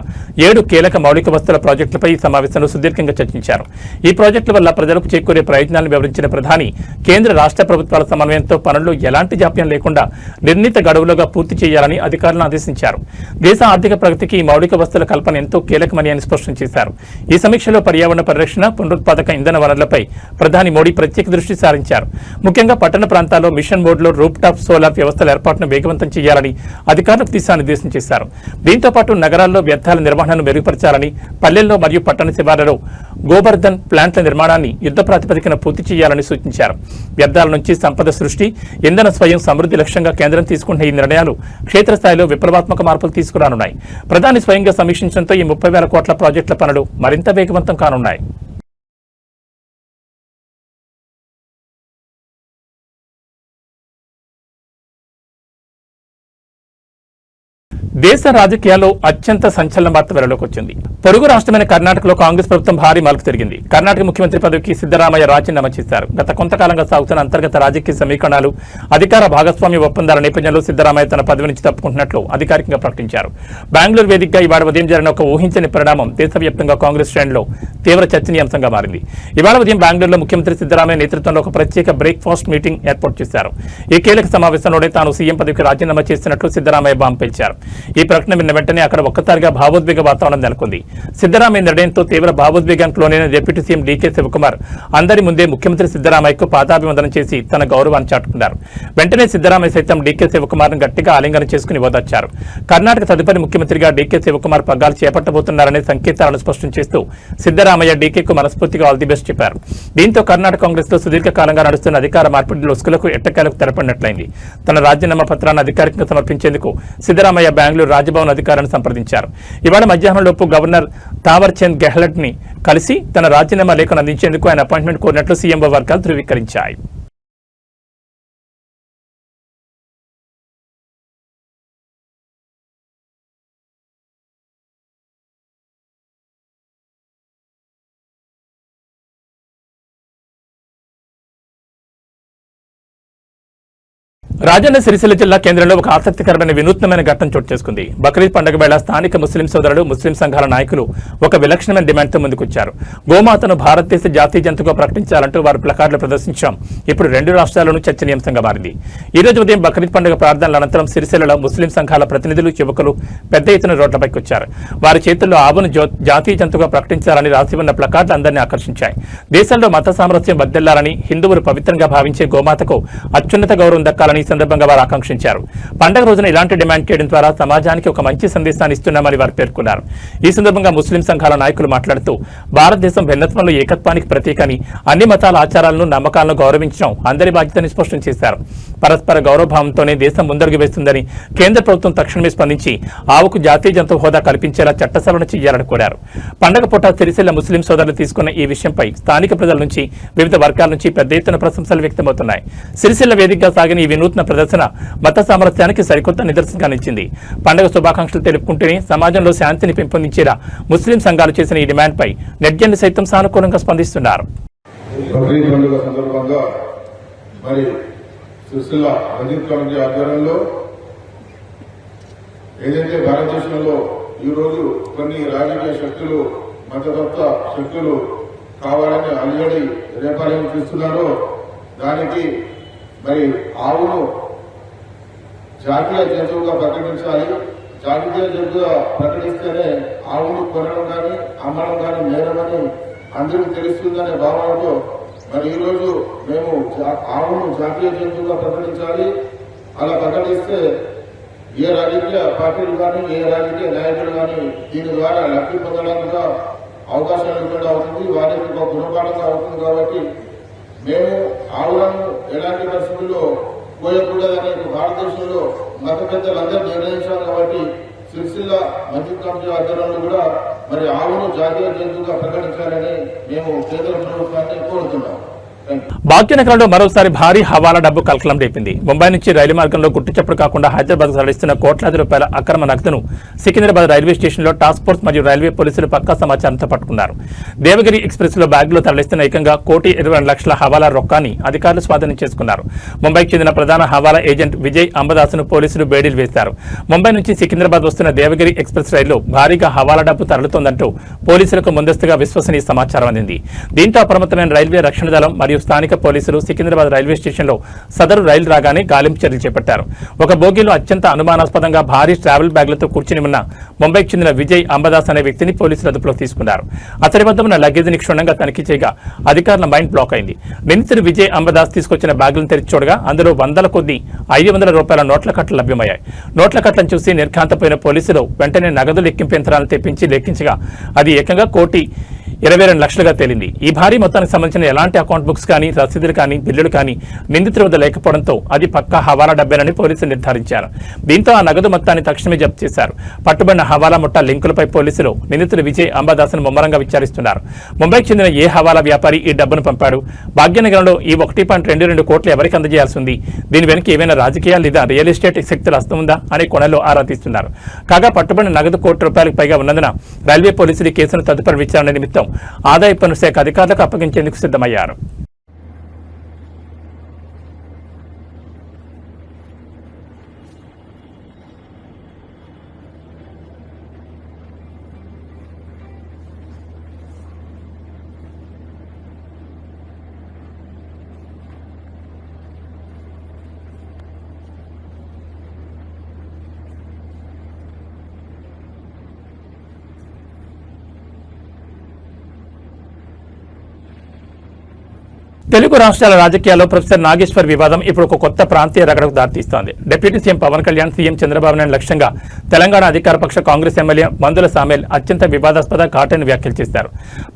7 కీలక మౌలిక వస్తువుల ప్రాజెక్టులపై ఈ సమావేశంలో సుదీర్ఘంగా చర్చించారు. ఈ ప్రాజెక్టుల వల్ల ప్రజలకు చేకూరే ప్రయోజనాలను వివరించిన ప్రధాని కేంద్ర రాష్ట్ర ప్రభుత్వాల సమన్వయంతో పనుల్లో ఎలాంటి జాప్యం లేకుండా నిర్ణీత గడువులుగా పూర్తి చేయాలని అధికారులను ఆదేశించారు. దేశ ఆర్థిక ప్రగతికి ఈ మౌలిక వస్తువుల కల్పన ఎంతో కీలకమని ఆయన స్పష్టం చేశారు. ఈ సమీక్షలో పర్యావరణ పరిరక్షణ, పునరుత్పాదక ఇంధన వనరులపై ప్రధాని మోడీ ప్రత్యేక దృష్టి సారించారు. ముఖ్యంగా పట్టణ ప్రాంతాల్లో మిషన్ మోడ్లో రూప్ టాప్ సోలార్ వ్యవస్థల ఏర్పాటును వేగవంతం చేయాలని అధికారులకు దిశానిర్దేశం చేశారు. దీంతో పాటు నగరాల్లో వ్యర్థాల నిర్వహణను మెరుగుపరచాలని, పల్లెల్లో మరియు పట్టణ శివార్లలో గోబర్ధన్ ప్లాంట్ల నిర్మాణాన్ని యుద్ధ ప్రాతిపదికన పూర్తి చేయాలని సూచించారు. వ్యర్థాల నుంచి సంపద సృష్టి, ఇంధన స్వయం సమృద్ధి లక్ష్యంగా కేంద్రం తీసుకున్న ఈ నిర్ణయాలు క్షేత్రస్థాయిలో విప్లవాత్మక మార్పులు తీసుకురానున్నాయి. ప్రధాని స్వయంగా సమీక్షించడంతో ఈ 30,000 కోట్ల ప్రాజెక్టుల పనులు మరింత వేగవంతం కానున్నాయి. దేశ రాజకీయాల్లో అత్యంత సంచలన వార్త వెలుగులోకి వచ్చింది. పొరుగు రాష్ట్రమైన కర్ణాటకలో కాంగ్రెస్ ప్రభుత్వం భారీ మలుపు తిరిగింది. కర్ణాటక ముఖ్యమంత్రి పదవికి సిద్దరామయ్య రాజీనామా చేశారు. గత కొంతకాలంగా సాగుతున్న అంతర్గత రాజకీయ సమీకరణాలు, అధికార భాగస్వామ్య ఒప్పందాల నేపథ్యంలో సిద్దరామయ్య తన పదవి నుంచి తప్పుకుంటున్నట్లు అధికారికంగా ప్రకటించారు. బెంగళూరు వేదికగా ఇవాళ ఉదయం జరిగిన ఒక ఊహించని పరిణామం దేశవ్యాప్తంగా కాంగ్రెస్ శ్రేణుల్లో తీవ్ర చర్చనీయాంశంగా మారింది. ఇవాళ ఉదయం బెంగళూరులో ముఖ్యమంత్రి సిద్దరామయ్య నేతృత్వంలో ఒక ప్రత్యేక బ్రేక్ఫాస్ట్ మీటింగ్ ఏర్పాటు చేశారు. ఈ కీలక సమావేశంలోనే తాను సీఎం పదవికి రాజీనామా చేసినట్లు సిద్దరామయ్య బాంబు పేల్చారు. ఈ ప్రకటన విన్న వెంటనే అక్కడ ఒక్కసారిగా భావోద్వేగ వాతావరణం నెలకొంది. సిద్దరామయ్య నిర్ణయంతో తీవ్ర భావోద్వేగానికి లోనైన డిప్యూటీ సీఎం డీకే శివకుమార్ అందరి ముందే ముఖ్యమంత్రి సిద్దరామయ్యకు పాదాభివందనం చేసి తన గౌరవాన్ని చాటుకున్నారు. వెంటనే సిద్దరామయ్య సైతం డీకే శివకుమార్ను గట్టిగా ఆలింగనం చేసుకుని ఓదార్చారు. కర్ణాటక తదుపరి ముఖ్యమంత్రిగా డీకే శివకుమార్ పగ్గాలు చేపట్టబోతున్నారనే సంకేతాలను స్పష్టం చేస్తూ సిద్దరామయ్య డీకేకు మనస్ఫూర్తిగా ఆల్ ది బెస్ట్ చెప్పారు. దీంతో కర్ణాటక కాంగ్రెస్ లో సుదీర్ఘకాలంగా నడుస్తున్న అధికార మార్పిడి లొసుకులకు ఎట్టకేలకు తెరపడినట్లయింది. తన రాజీనామా పత్రాన్ని అధికారికంగా సమర్పించేందుకు సిద్దరామయ్య బెంగళూరు రాజ్భవన్ అధికారులను సంప్రదించారు. ఇవాళ మధ్యాహ్నంలోపు గవర్నర్ తావర్ చంద్ గెహ్లట్ ని కలిసి తన రాజీనామా లేఖను అందించేందుకు ఆయన అపాయింట్మెంట్ కోరినట్లు సీఎంఓ వర్గాలు ధృవీకరించాయి. రాజన్న సిరిసిల్ల జిల్లా కేంద్రంలో ఒక ఆసక్తికరమైన వినూత్నమైన ఘట్టం చోటు చేసుకుంది. బక్రీద్ పండుగ వేళ స్థానిక ముస్లిం సోదరులు, ముస్లిం సంఘాల నాయకులు ఒక విలక్షణమైన డిమాండ్తో ముందుకొచ్చారు. గోమాతను భారతదేశ జాతీయ జంతువుగా ప్రకటించాలంటూ వారు ప్లకార్డులు ప్రదర్శించడం ఇప్పుడు 2 రాష్ట్రాల్లోనూ చర్చనీయాంశంగా మారింది. ఈ రోజు ఉదయం బక్రీద్ పండుగ ప్రార్థనల అనంతరం సిరిసిల్లలో ముస్లిం సంఘాల ప్రతినిధులు, యువకులు పెద్ద ఎత్తున రోడ్లపైకి వచ్చారు. వారి చేతుల్లో ఆవును జాతీయ జంతువుగా ప్రకటించాలని రాసి ఉన్న ప్లకార్డులు అందరినీ ఆకర్షించాయి. దేశంలో మత సామరస్యం వర్ధిల్లాలని, హిందువులు పవిత్రంగా భావించే గోమాతకు అత్యున్నత గౌరవం దక్కాలని సందర్భంగా వారు ఆకాంక్షించారు. పండగ రోజున ఇలాంటి డిమాండ్ చేయడం ద్వారా సమాజానికి ఒక మంచి సందేశాన్ని ఇస్తున్నామని వారు పేర్కొన్నారు. ఈ సందర్భంగా ముస్లిం సంఘాల నాయకులు మాట్లాడుతూ భారతదేశం భిన్నత్వంలో ఏకత్వానికి ప్రతీకని, అన్ని మతాల ఆచారాలను నమ్మకాలను గౌరవించడం అందరి బాధ్యతని స్పష్టం చేశారు. పరస్పర గౌరవభావంతోనే దేశం ముందడుగు వేస్తుందని కేంద్ర ప్రభుత్వం తక్షణమే స్పందించి ఆవుకు జాతీయ జంతువు హోదా కల్పించేలా చట్ట సవరణ చేయాలని కోరారు. పండగ పూట సిరిసిల్ల ముస్లిం సోదరులు తీసుకున్న ఈ విషయంపై స్థానిక ప్రజల నుంచి, వివిధ వర్గాల నుంచి పెద్ద ఎత్తున ప్రశంసలు వ్యక్తమవుతున్నాయి. సిరిసిల్ల వేదికగా సాగిన ఈ వినూత్న ప్రదర్శన మత సామరస్యానికి సరికొత్త నిదర్శనంగా నిలిచింది. పండుగ శుభాకాంక్షలు తెలుపుకుంటూనే సమాజంలో శాంతిని పెంపొందించేలా ముస్లిం సంఘాలు చేసిన ఈ డిమాండ్పై నెట్జన్లు సైతం సానుకూలంగా స్పందిస్తున్నారు. బక్రీద్ పండుగ సందర్భంగా మరి సిరిసిల్ల రంజిత్ కమిటీ ఆధ్వర్యంలో ఏదైతే భారతదేశంలో ఈరోజు కొన్ని రాజకీయ శక్తులు, మతతత్వ శక్తులు కావాలని అల్లుడి రేపాలను చూస్తున్నారో దానికి మరి ఆవును జాతీయ జంతువుగా ప్రకటించాలి. జాతీయ జంతువుగా ప్రకటిస్తేనే ఆవును కొనడం కానీ అమ్మడం కానీ నేరమని అందరికీ తెలుస్తుందనే భావనతో మరి ఈరోజు మేము ఆవును జాతీయ జంతువుగా ప్రకటించాలి. అలా ప్రకటిస్తే ఏ రాజకీయ పార్టీలు కానీ ఏ రాజకీయ నాయకులు కానీ దీని ద్వారా లబ్ధి పొందడానికి అవకాశాలు కూడా అవుతుంది, వారికి ఒక గుణపాఠంగా అవుతుంది. కాబట్టి మేము ఆవులను ఎలాంటి పరిస్థితుల్లో పోయకూడదని భారతదేశంలో మత పెద్దలందరూ నిర్ణయించాం. కాబట్టి సిరిసిల్ల మంజిల్ కమిటీ ఆధ్వర్యంలో కూడా మరి ఆవును జాతీయ జంతువుగా ప్రకటించాలని మేము కేంద్ర ప్రభుత్వాన్ని కోరుతున్నాం. భాగ్యనగరంలో మరోసారి భారీ హవాలా డబ్బు కలకలం రేపింది. ముంబై నుంచి రైలు మార్గంలో గుట్టుచప్పుడు కాకుండా హైదరాబాద్ తరలిస్తున్న కోట్లాది రూపాయల అక్రమ నగదును సికింద్రాబాద్ రైల్వే స్టేషన్లో టాస్క్ ఫోర్స్ మరియు రైల్వే పోలీసులు పక్కా సమాచారంతో పట్టుకున్నారు. దేవగిరి ఎక్స్ప్రెస్ లో బ్యాగులో తరలిస్తున్న ఏకంగా 1,22,00,000 హవాలా రొక్కాన్ని అధికారులు స్వాధీనం చేసుకున్నారు. ముంబైకి చెందిన ప్రధాన హవాలా ఏజెంట్ విజయ్ అంబదాస్ను పోలీసులు బేడీలు వేశారు. ముంబై నుంచి సికింద్రాబాద్ వస్తున్న దేవగిరి ఎక్స్ప్రెస్ రైల్లో భారీగా హవాలా డబ్బు తరలుతోందంటూ పోలీసులకు ముందస్తుగా విశ్వసనీయ సమాచారం అందింది. దీంతో అప్రమత్తమైన రైల్వే రక్షణ దళం మరియు స్థానిక పోలీసులు సికింద్రాబాద్ రైల్వే స్టేషన్లో సదరు రైలు రాగానే గాలింపు చర్యలు చేపట్టారు. ఒక బోగీలో అత్యంత అనుమానాస్పదంగా భారీ ట్రావెల్ బ్యాగ్లతో కూర్చుని ఉన్న ముంబైకి చెందిన విజయ్ అంబదాస్ అనే వ్యక్తిని పోలీసులు అదుపులోకి తీసుకున్నారు. అతని వద్ద ఉన్న లగేజీని క్షుణ్ణంగా తనిఖీ చేయగా అధికారుల మైండ్ బ్లాక్ అయింది. నిందితుడు విజయ్ అంబదాస్ తీసుకొచ్చిన బ్యాగులను తెరిచి చూడగా అందులో వందల కొద్దీ 500 రూపాయల నోట్ల కట్టలు లభ్యమయ్యాయి. నోట్ల కట్టలను చూసి నిర్ఘాంతపోయిన పోలీసులు వెంటనే నగదు లెక్కింపు యంత్రాలను తెప్పించి లెక్కించగా అది ఏకంగా 1,22,00,000గా తేలింది. ఈ భారీ మొత్తానికి సంబంధించిన ఎలాంటి అకౌంట్ బుక్స్ కానీ, రసీదులు కానీ, బిల్లులు కానీ నిందితుల వద్ద లేకపోవడంతో అది పక్కా హవాలా డబ్బేనని పోలీసులు నిర్ధారించారు. దీంతో ఆ నగదు మొత్తాన్ని తక్షణమే జప్తు చేశారు. పట్టుబడిన హవాలా ముఠా లింకులపై పోలీసులు నిందితులు విజయ్ అంబదాస్ను ముమ్మరంగా విచారిస్తున్నారు. ముంబైకి చెందిన ఏ హవాలా వ్యాపారి ఈ డబ్బును పంపాడు, భాగ్యనగరంలో ఈ 1.22 కోట్లు ఎవరికి అందజేయాల్సి ఉంది, దీని వెనక ఏవైనా రాజకీయాలు లేదా రియల్ ఎస్టేట్ శక్తుల హస్తం ఉందా అనే కోణంలో ఆరా తీస్తున్నారు. కాగా పట్టుబడిన నగదు ₹1 కోట్లకు పైగా ఉన్నందున రైల్వే పోలీసులు ఈ కేసును తదుపరి విచారణ నిమిత్తం ఆదాయ పన్ను శాఖ అధికారులకు అప్పగించేందుకు సిద్ధమయ్యారు. తెలుగు రాష్ట్రాల రాజకీయాల్లో ప్రొఫెసర్ నాగేశ్వర్ వివాదం ఇప్పుడు ఒక కొత్త ప్రాంతీయ రగడకు దారితీస్తోంది. Deputy CM Pawan Kalyan, CM Chandrababu Naidu లక్ష్యంగా తెలంగాణ అధికార పక్ష కాంగ్రెస్ ఎమ్మెల్యే మందుల సామేల్ అత్యంత వివాదాస్పద ఘాటైన వ్యాఖ్యలు చేశారు.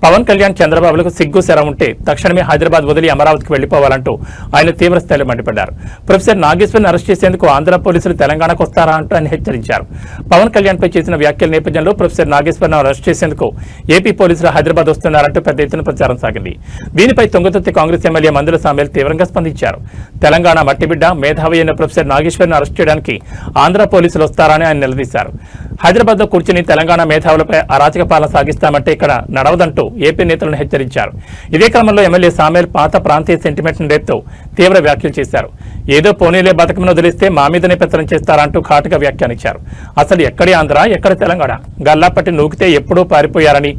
పవన్ కళ్యాణ్, చంద్రబాబులకు సిగ్గు శరం ఉంటే తక్షణమే హైదరాబాద్ వదిలి అమరావతికి వెళ్లిపోవాలంటూ ఆయన తీవ్ర స్థాయిలో మండిపడ్డారు. ప్రొఫెసర్ నాగేశ్వర్ని అరెస్ట్ చేసేందుకు ఆంధ్ర పోలీసులు తెలంగాణకు వస్తారా అంటూ ఆయన హెచ్చరించారు. పవన్ కళ్యాణ్ పై చేసిన వ్యాఖ్యల నేపథ్యంలో ప్రొఫెసర్ నాగేశ్వర్ను అరెస్ట్ చేసేందుకు ఏపీ పోలీసులు హైదరాబాద్ వస్తున్నారంటూ పెద్ద ఎత్తున ప్రచారం సాగింది. దీనిపై తొంగతుర్తి కాంగ్రెస్ ఎమ్మెల్యే మందుల సామేల్ తీవ్రంగా స్పందించారు. తెలంగాణ మట్టిబిడ్డ, మేధావి అయిన ప్రొఫెసర్ నాగేశ్వర్ను అరెస్ట్ చేయడానికి ఆంధ్ర పోలీసులు వస్తారని ఆయన నిలదీశారు. హైదరాబాద్ లో కూర్చుని తెలంగాణ మేధావులపై అరాచక పాలన సాగిస్తామంటే ఇక్కడ నడవదంటూ ఏపీ నేతలను హెచ్చరించారు. ఇదే క్రమంలో ఎమ్మెల్యే సామేల్ పాత ప్రాంతీయ సెంటిమెంట్ను రేపుతూ తీవ్ర వ్యాఖ్యలు చేశారు. ఏదో పోనీలే బతకమని వదిలిస్తే మా మీదనే పెత్తనం చేస్తారంటూ ఘాటుగా వ్యాఖ్యానించారు. అసలు ఎక్కడి ఆంధ్ర, ఎక్కడ తెలంగాణ, గల్లాపట్టి నూకితే ఎప్పుడూ పారిపోయారని,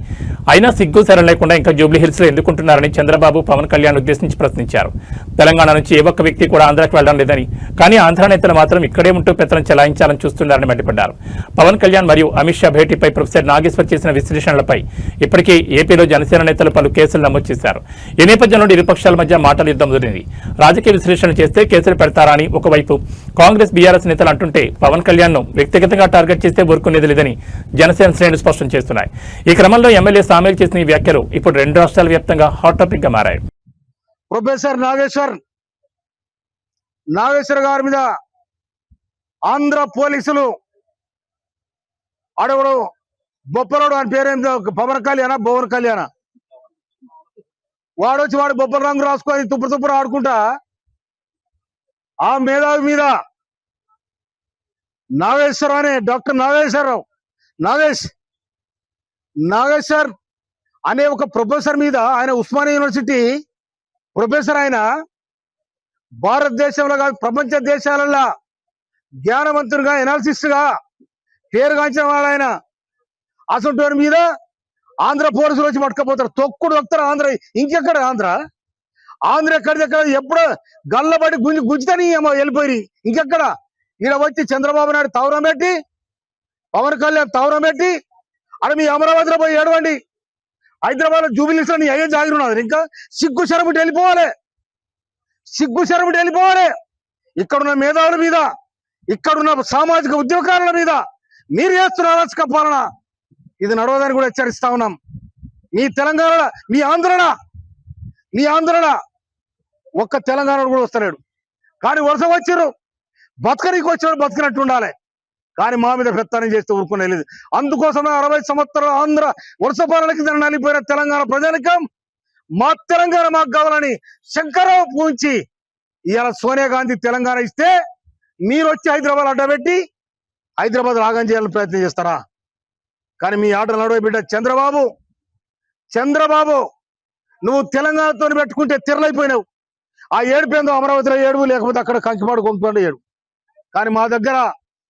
అయినా సిగ్గు శరం లేకుండా ఇంకా జూబ్లీ హిల్స్ లో ఎందుకుంటున్నారని చంద్రబాబు, పవన్ కళ్యాణ్ ఉద్దేశించి ప్రశ్నించారు. తెలంగాణ నుంచి ఏ ఒక్క వ్యక్తి కూడా ఆంధ్రాకి వెళ్లడం లేదని, కానీ ఆంధ్ర నేతలు మాత్రం ఇక్కడే ఉంటూ పెత్తనం చెలాయించాలని చూస్తున్నారని మండిపడ్డారు. పవన్ కళ్యాణ్ కళ్యాణ్ మరియు అమిత్ షా భేటీపై ప్రొఫెసర్ నాగేశ్వర్ చేసిన విశ్లేషణలపై ఇప్పటికే ఏపీలో జనసేన నేతలు పలు కేసులు నమోదు చేశారు. ఈ నేపథ్యంలో ఇరు పక్షాల మధ్య మాటల యుద్ధం ముదిరింది. రాజకీయ విశ్లేషణ చేస్తే కేసులు పెడతారా అని ఒకవైపు కాంగ్రెస్ బీఆర్ఎస్ నేతలు అంటుంటే, పవన్ కళ్యాణ్ ను వ్యక్తిగతంగా టార్గెట్ చేస్తే ఊరుకునేది లేదని జనసేన శ్రేణులు స్పష్టం చేస్తున్నాయి. ఈ క్రమంలో ఎమ్మెల్యే సామేల్ చేసిన ఈ వ్యాఖ్యలు ఇప్పుడు 2 రాష్ట్రాల వ్యాప్తంగా హాట్ టాపిక్ గా మారాయి. ప్రొఫెసర్ నాగేశ్వర్ గారి మీద ఆంధ్ర పోలీసులు అడవుడు బొప్పరోడు అని పేరేందో పవన్ కళ్యాణ వాడొచ్చి వాడు బొప్పల రంగు రాసుకొని తుప్పుడు ఆడుకుంటా ఆ మేధావి మీద నాగేశ్వర్ అనే డాక్టర్ నాగేశ్వర్ అనే ఒక ప్రొఫెసర్ మీద, ఆయన ఉస్మానియా యూనివర్సిటీ ప్రొఫెసర్, ఆయన భారతదేశంలో కాదు ప్రపంచ దేశాలలో జ్ఞానవంతుడిగా ఎనాలిసిస్ట్ గా పేరుగాంచిన వాడు ఆయన. అసలు మీద ఆంధ్ర పోలీసులు వచ్చి పట్టుకపోతారు, తొక్కుతారు. ఇంకెక్కడ ఆంధ్ర ఎక్కడిదెక్కడ ఎప్పుడో గల్లబడి గుంజుతని వెళ్ళిపోయి ఇంకెక్కడ ఈడ వచ్చి చంద్రబాబు నాయుడు తవరం పెట్టి, పవన్ కళ్యాణ్ తవరం పెట్టి, అక్కడ మీ అమరావతిలో పోయి ఏడవండి, హైదరాబాద్ లో జూబిలీస్ లో అయ్యే జాగిరున్నారు. ఇంకా సిగ్గు శరముటి వెళ్ళిపోవాలి. ఇక్కడున్న మేధావుల మీద, ఇక్కడున్న సామాజిక ఉద్యోగాల మీద మీరు చేస్తున్న అరాచక పాలన ఇది నడవదని కూడా హెచ్చరిస్తా ఉన్నాం. మీ తెలంగాణ, మీ ఆంధ్రన ఒక్క తెలంగాణ కూడా వస్తలేడు. కానీ వరుస వచ్చారు, బతకనికి వచ్చాడు, బతకనట్టు ఉండాలి. కానీ మా మీద పెత్తనం చేస్తే ఊరుకునే లేదు. అందుకోసమే 60 సంవత్సరాల ఆంధ్ర వరుస పాలనకి నలిపోయిన తెలంగాణ ప్రజానికం మా తెలంగాణ మాకు కావాలని శంకరావు పూంచి ఇవాళ సోనియా గాంధీ తెలంగాణ ఇస్తే మీరు వచ్చి హైదరాబాద్ అడ్డబెట్టి హైదరాబాద్ ఆగం చేయాలని ప్రయత్నం చేస్తారా? కానీ మీ ఆటలు నడవ బిడ్డ చంద్రబాబు నువ్వు తెలంగాణతో పెట్టుకుంటే తిరలైపోయినావు. ఆ ఏడుపేందో అమరావతిలో ఏడుపు, లేకపోతే అక్కడ కంకిపాడు కొంకిపాడు ఏడు. కానీ మా దగ్గర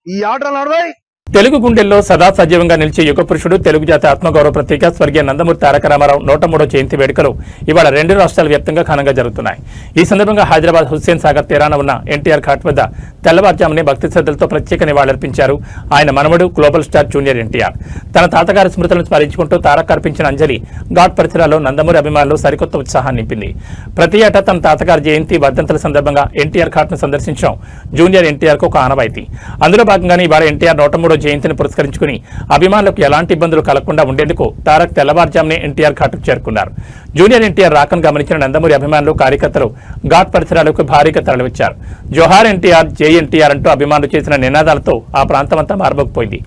ఈ ఆటలు నడవాయి. తెలుగు గుండెల్లో సదా సజీవంగా నిలిచే యుగ పురుషుడు, తెలుగు జాతి ఆత్మగౌరవ ప్రతీక స్వర్గీయ నందమూరి తారక రామారావు 103వ జయంతి వేడుకలు ఇవాళ 2 రాష్ట్రాల వ్యాప్తంగా ఘనంగా జరుగుతున్నాయి. ఈ సందర్భంగా హైదరాబాద్ హుస్సేన్ సాగర్ తీరాన ఉన్న ఎన్టీఆర్ ఘాట్ వద్ద తెల్లవారుజామునే భక్తి శ్రద్ధలతో ప్రత్యేక నివాళులర్పించారు ఆయన మనవడు గ్లోబల్ స్టార్ జూనియర్ ఎన్టీఆర్. తన తాతగారి స్మృతులను స్మరించుకుంటూ తారక్ అర్పించిన అంజలి ఘాట్ పరిసరాల్లో నందమూరి అభిమానులు సరికొత్త ఉత్సాహాన్ని నింపింది. ప్రతి ఏటా తన తాతగారి జయంతి వర్ధంతుల సందర్భంగా ఎన్టీఆర్ ఘాట్ ను సందర్శించడం జూనియర్ ఎన్టీఆర్ కు ఒక ఆనవాయితీ. అందులో భాగంగానే ఇవాళ ఎన్టీఆర్ 103వ జయంతిని పురస్కరించుకుని అభిమానులకు ఎలాంటి ఇబ్బందులు కలగకుండా ఉండేందుకు తారక్ తెల్లవారుజామునే ఎన్టీఆర్ ఘాట్కు చేరుకున్నారు. జూనియర్ ఎన్టీఆర్ రాకను గమనించిన నందమూరి అభిమానులు, కార్యకర్తలు ఘాట్ పరిసరాలకు భారీగా తరలివచ్చారు. జోహార్ ఎన్టీఆర్, జై ఎన్టీఆర్ అంటూ అభిమానులు చేసిన నినాదాలతో ఆ ప్రాంతమంతా మారుమోగిపోయింది.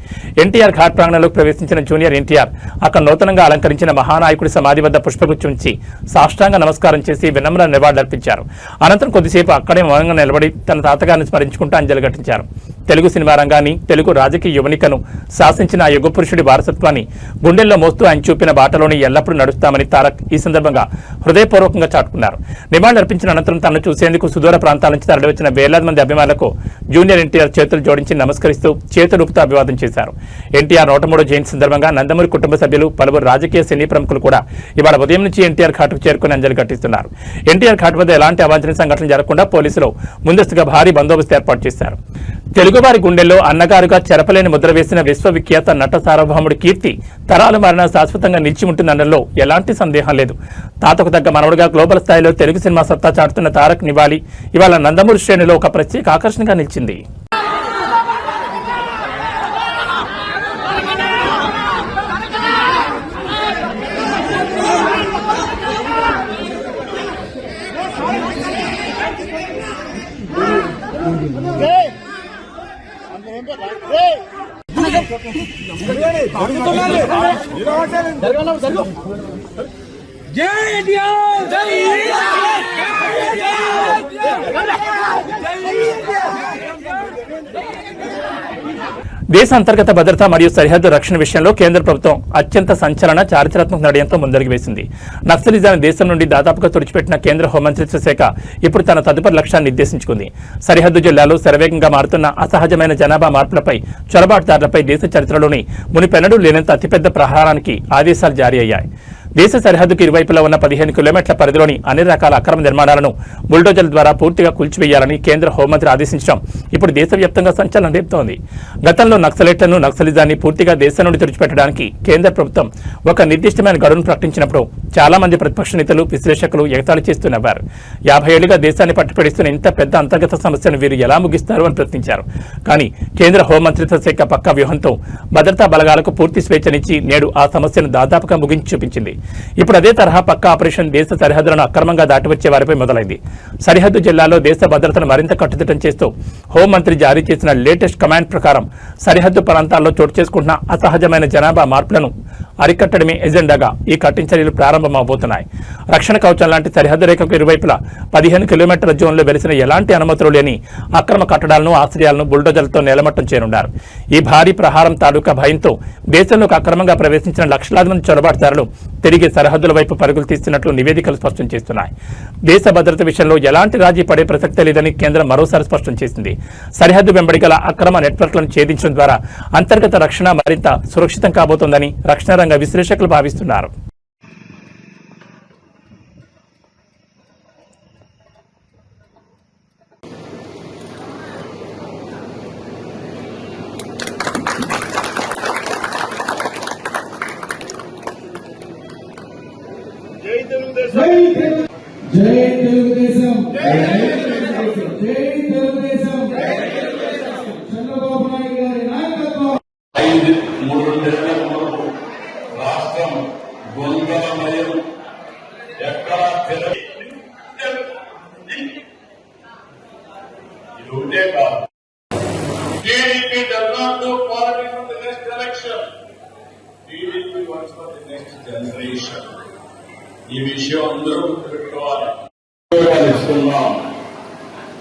ఎన్టీఆర్ ఘాట్ ప్రాంగణంలోకి ప్రవేశించిన జూనియర్ ఎన్టీఆర్ అక్కడ నూతనంగా అలంకరించిన మహానాయకుడి సమాధి వద్ద పుష్పగుచ్చం ఉంచి సాష్టాంగ నమస్కారం చేసి వినమ్ర నివాళులర్పించారు. అనంతరం కొద్దిసేపు అక్కడే మౌనంగా నిలబడి తన తాతగారిని స్మరించుకుంటూ అంజలి ఘటించారు. తెలుగు సినిమా రంగాన్ని, తెలుగు రాజకీయ యువనికను శాసించిన ఆ యుగ పురుషుడి వారసత్వాన్ని గుండెల్లో మోస్తూ ఆయన చూపిన బాటలోని ఎల్లప్పుడూ నడుస్తామని తారక్ ఈ సందర్భంగా హృదయపూర్వకంగా చాటుకున్నారు. నివాళులర్పించిన అనంతరం తనను చూసేందుకు సుదూర ప్రాంతాల నుంచి తరలివచ్చిన వేలాది మంది అభిమానులకు జూనియర్ ఎన్టీఆర్ చేతులు జోడించి నమస్కరిస్తూ చేతులూపుతూ అభివాదం చేశారు. ఎన్టీఆర్ 103వ జయంతి సందర్భంగా నందమూరి కుటుంబ సభ్యులు, పలువురు రాజకీయ సినీ ప్రముఖులు కూడా ఇవాళ ఉదయం నుంచి ఎన్టీఆర్ ఘాట్కు చేరుకుని అంజలి ఘటిస్తున్నారు. ఎన్టీఆర్ ఘాట్ వద్ద ఎలాంటి అవాంఛనీయ సంఘటనలు జరగకుండా పోలీసులు ముందస్తుగా భారీ బందోబస్తు ఏర్పాటు చేశారు. తెలుగువారి గుండెల్లో అన్నగారుగా చెరపలేని ముద్ర వేసిన విశ్వవిఖ్యాత నట సార్వభౌముడి కీర్తి తరాల మారిన శాశ్వతంగా నిలిచి ఉంటుందనడంలో ఎలాంటి సందేహం లేదు. తాతకు తగ్గ మనవడుగా గ్లోబల్ స్థాయిలో తెలుగు సినిమా సత్తా చాటుతున్న తారక్ నివాళి ఇవాళ నందమూరి శ్రేణిలో ఒక ప్రత్యేక ఆకర్షణగా నిలిచింది. దేశ అంతర్గత భద్రత మరియు సరిహద్దు రక్షణ విషయంలో కేంద్ర ప్రభుత్వం అత్యంత సంచలన చారిత్రాత్మక నిర్ణయంతో ముందడుగు వేసింది. నక్సలిజాన్ని దేశం నుండి దాదాపుగా తుడిచిపెట్టిన కేంద్ర హోంమంత్రిత్వ శాఖ ఇప్పుడు తన తదుపరి లక్ష్యాన్ని నిర్దేశించుకుంది. సరిహద్దు జిల్లాలో శరవేగంగా మారుతున్న అసహజమైన జనాభా మార్పులపై, చొరబాటుదారులపై దేశ చరిత్రలోని మునిపెన్నడూ లేనంత అతిపెద్ద ప్రహారానికి ఆదేశాలు జారీ అయ్యాయి. దేశ సరిహద్దుకు ఇరువైపులా ఉన్న 15 కిలోమీటర్ల పరిధిలోని అన్ని రకాల అక్రమ నిర్మాణాలను బుల్డోజర్ల ద్వారా పూర్తిగా కూల్చివేయాలని కేంద్ర హోంమంత్రి ఆదేశించడం ఇప్పుడు దేశవ్యాప్తంగా సంచలనం రేపుతోంది. గతంలో నక్సలైట్లను, నక్సలిజాన్ని పూర్తిగా దేశం నుండి తుడిచిపెట్టడానికి కేంద్ర ప్రభుత్వం ఒక నిర్దిష్టమైన గడువును ప్రకటించినప్పుడు చాలా మంది ప్రతిపక్ష నేతలు, విశ్లేషకులు ఎగతాళి చేస్తున్నారు. 50 ఏళ్లుగా దేశాన్ని పట్టుపడిస్తున్న ఇంత పెద్ద అంతర్గత సమస్యను వీరు ఎలా ముగిస్తారు అని ప్రశ్నించారు. కానీ కేంద్ర హోంమంత్రిత్వ శాఖ పక్కా వ్యూహంతో భద్రతా బలగాలకు పూర్తి స్వేచ్ఛనిచ్చి నేడు ఆ సమస్యను దాదాపుగా ముగించి చూపించింది. ఇప్పుడు అదే తరహా పక్కా ఆపరేషన్ దేశ సరిహద్దులను అక్రమంగా దాటివచ్చే వారిపై మొదలైంది. సరిహద్దు జిల్లాల్లో దేశ భద్రతను మరింత కట్టుదిట్టం చేస్తూ హోంమంత్రి జారీ చేసిన లేటెస్ట్ కమాండ్ ప్రకారం సరిహద్దు ప్రాంతాల్లో చోటు చేసుకుంటున్న అసహజమైన జనాభా మార్పులను అరికట్టడమే ఎజెండాగా ఈ కఠిన చర్యలు ప్రారంభమవబోతున్నాయి. రక్షణ కవచం లాంటి సరిహద్దు రేఖకు ఇరువైపులా 15 కిలోమీటర్ల జోన్లో వెలిసిన ఎలాంటి అనుమతులు లేని అక్రమ కట్టడాలను, ఆశ్రయాలను బుల్డోజర్లతో నేలమట్టం చేయనున్నారు. ఈ భారీ ప్రహారం తాలూకా భయంతో దేశంలోకి అక్రమంగా ప్రవేశించిన లక్షలాది మంది చొరబాటుదారులు తిరిగి సరిహద్దుల వైపు పరుగులు తీస్తున్నట్లు నివేదికలు స్పష్టం చేస్తున్నాయి. దేశ భద్రత విషయంలో ఎలాంటి రాజీ పడే ప్రసక్తే లేదని కేంద్రం మరోసారి స్పష్టం చేసింది. సరిహద్దు వెంబడి గల అక్రమ నెట్వర్క్లను ఛేదించడం ద్వారా అంతర్గత రక్షణ మరింత సురక్షితం కాబోతోందని రక్షణ రంగ విశ్లేషకులు భావిస్తున్నారు. జై తెలుగుదేశం, జై తెలుగుదేశం, జై తెలుగుదేశం, చంద్రబాబు నాయుడు గారి నాయకత్వం. 3 నెలల వరకు రాష్ట్రం గొంగళమయం, ఎక్కడా ఇది ఉంటే కాదు. TDP does not do politics for the next election. TDP works for the next generation. ఈ విషయం అందరూ గుర్తుపెట్టుకోవాలి. ఇస్తున్నాం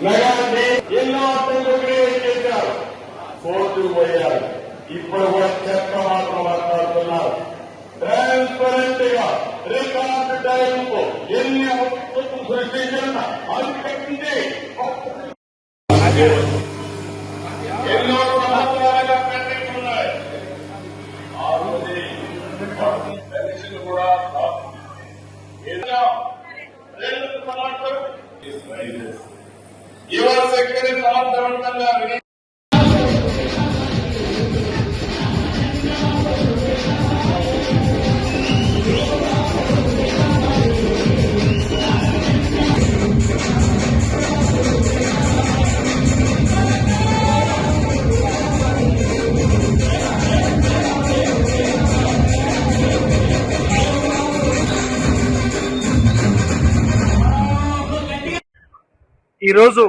నగరాన్ని ఎన్నో అర్థంలో క్రియేట్ చేశారు, కోర్టుకు పోయారు. ఇప్పుడు కూడా చెత్త మాత్రం మాట్లాడుతున్నారు. ట్రాన్స్పరెంట్ గా రికార్డు టైంకు ఎన్ని అవసరం సృష్టించిన అనిపెట్టింది. ఎన్నో సంవత్సరాలుగా పెండింగ్ ఉన్నాయి. ఆ రోజు పెన్షన్ కూడా యువ శక్తిని సమర్థవంతంగా ఈరోజు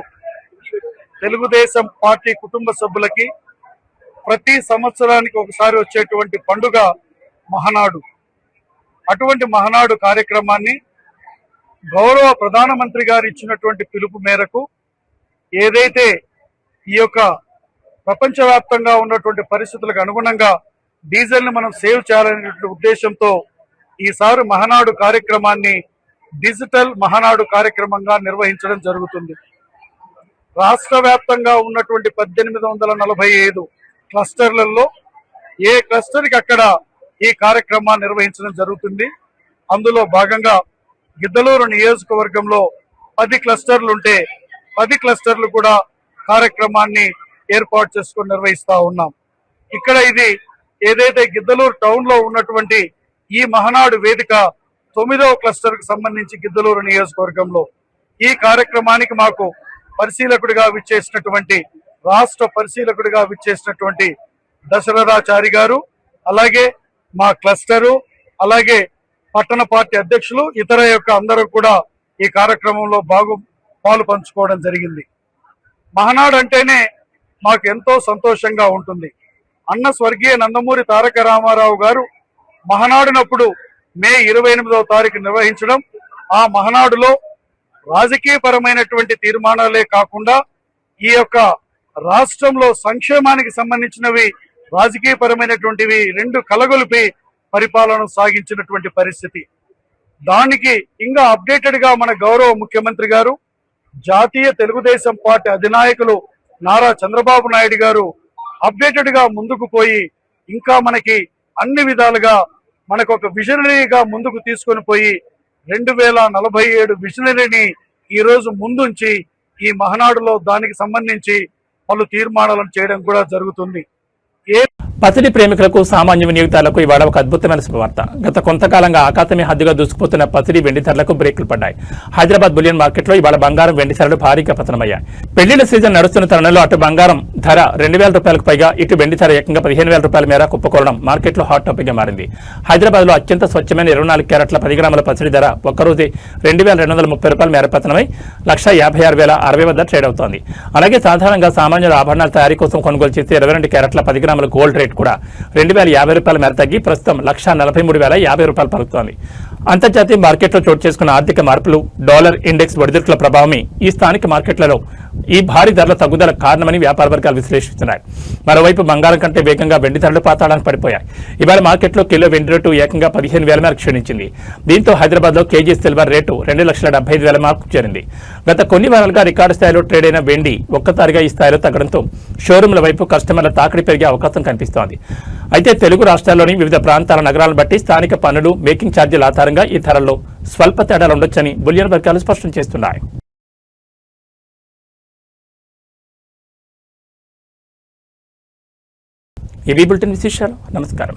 తెలుగుదేశం పార్టీ కుటుంబ సభ్యులకి ప్రతి సంవత్సరానికి ఒకసారి వచ్చేటువంటి పండుగ మహానాడు. అటువంటి మహానాడు కార్యక్రమాన్ని గౌరవ ప్రధానమంత్రి గారు ఇచ్చినటువంటి పిలుపు మేరకు ఏదైతే ఈ యొక్క ప్రపంచవ్యాప్తంగా ఉన్నటువంటి పరిస్థితులకు అనుగుణంగా డీజిల్ ని మనం సేవ్ చేయాలనేటువంటి ఉద్దేశంతో ఈసారి మహానాడు కార్యక్రమాన్ని డిజిటల్ మహానాడు కార్యక్రమంగా నిర్వహించడం జరుగుతుంది. రాష్ట్ర వ్యాప్తంగా ఉన్నటువంటి 1845 క్లస్టర్లలో ఏ క్లస్టర్కి అక్కడ ఈ కార్యక్రమాన్ని నిర్వహించడం జరుగుతుంది. అందులో భాగంగా గిద్దలూరు నియోజకవర్గంలో 10 క్లస్టర్లు ఉంటే 10 క్లస్టర్లు కూడా కార్యక్రమాన్ని ఏర్పాటు చేసుకుని నిర్వహిస్తా ఉన్నాం. ఇక్కడ ఇది ఏదైతే గిద్దలూరు టౌన్ లో ఉన్నటువంటి ఈ మహానాడు వేదిక 9వ క్లస్టర్ కు సంబంధించి గిద్దలూరు నియోజకవర్గంలో ఈ కార్యక్రమానికి మాకు పరిశీలకుడిగా విచ్చేసినటువంటి రాష్ట్ర పరిశీలకుడిగా విచ్చేసినటువంటి దశరథాచారి గారు, అలాగే మా క్లస్టరు, అలాగే పట్టణ పార్టీ అధ్యక్షులు, ఇతర యొక్క అందరూ కూడా ఈ కార్యక్రమంలో పాలు పంచుకోవడం జరిగింది. మహానాడు అంటేనే మాకు ఎంతో సంతోషంగా ఉంటుంది. అన్న స్వర్గీయ నందమూరి తారక రామారావు గారు మహానాడునప్పుడు మే 28వ తారీఖు నిర్వహించడం, ఆ మహానాడులో రాజకీయపరమైనటువంటి తీర్మానాలే కాకుండా ఈ యొక్క రాష్ట్రంలో సంక్షేమానికి సంబంధించినవి, రాజకీయపరమైనటువంటివి రెండు కలగొలిపి పరిపాలన సాగించినటువంటి పరిస్థితి. దానికి ఇంకా అప్డేటెడ్ గా మన గౌరవ ముఖ్యమంత్రి గారు, జాతీయ తెలుగుదేశం పార్టీ అధినాయకులు నారా చంద్రబాబు నాయుడు గారు అప్డేటెడ్ గా ముందుకు పోయి ఇంకా మనకి అన్ని విధాలుగా మనకు ఒక విజనరీగా ముందుకు తీసుకొని పోయి 2047 విజనరీని ఈ రోజు ముందుంచి ఈ మహానాడులో దానికి సంబంధించి పలు తీర్మానాలను చేయడం కూడా జరుగుతుంది. పసిడి ప్రేమికులకు సామాన్య వినియోగదారులకు ఇవాళ ఒక అద్భుతమైన శుభవార్త. గత కొంతకాలంగా ఆకాశమే హద్దుగా దూసుకుపోతున్న పసిడి వెండి ధరలకు బ్రేకులు పడ్డాయి. హైదరాబాద్ బులియన్ మార్కెట్లో ఇవాళ బంగారం వెండి ధరలు భారీగా పతనమయ్యాయి. పెళ్లిళ్ల సీజన్ నడుస్తున్న తరుణంలో అటు బంగారం ధర 2,000 రూపాయలకు పైగా, ఇటు వెండి ధర ఏకంగా 15,000 రూపాయల మేర కుప్పకూడడం మార్కెట్లో హాట్ టాపిక్ గా మారింది. హైదరాబాద్ లో అత్యంత స్వచ్ఛమైన 24 క్యారెట్ల 10 గ్రాముల పసిడి ధర ఒక్కరోజే 2,230 రూపాయల మేర పతనమై 1,56,060 వద్ద ట్రేడ్ అవుతోంది. అలాగే సాధారణంగా సామాన్యుల ఆభరణాల తయారీ కోసం కొనుగోలు చేసే 22 క్యారెట్ల 10 గ్రాముల గోల్డ్ రేట్ కూడా 2,050 రూపాయల మేర తగ్గి ప్రస్తుతం 1,43,050 రూపాయలు పలుకుతోంది. అంతర్జాతీయ మార్కెట్లో చోటు చేసుకున్న ఆర్థిక మార్పులు, డాలర్ ఇండెక్స్ ఒడిదుడుకుల ప్రభావమే ఈ స్థానిక మార్కెట్లలో ఈ భారీ ధరల తగ్గుదల కారణమని వ్యాపార వర్గాలు విశ్లేషిస్తున్నాయి. మరోవైపు బంగారం కంటే వేగంగా వెండి ధరలు పాతాళానికి పడిపోయాయి. ఇవాళ మార్కెట్లో కిలో వెండి రేటు ఏకంగా 15,000 మేరకు క్షీణించింది. దీంతో హైదరాబాద్ లో కేజీ సిల్వర్ రేటు 2,75,000 మార్కు చేరింది. గత కొన్ని వారాలుగా రికార్డు స్థాయిలో ట్రేడ్ అయిన వెండి ఒక్కసారిగా ఈ స్థాయిలో తగ్గడంతో షోరూంల వైపు కస్టమర్ల తాకిడి పెరిగే అవకాశం కనిపిస్తోంది. అయితే తెలుగు రాష్ట్రాల్లోని వివిధ ప్రాంతాల నగరాలను బట్టి స్థానిక పన్నులు, మేకింగ్ ఛార్జీల ఆధారంగా ఈ ధరల్లో స్వల్ప తేడాలు ఉండొచ్చని బులియన్ వర్గాలు స్పష్టం చేస్తున్నాయి. ఈ బులెటిన్ విశేషాలు. నమస్కారం.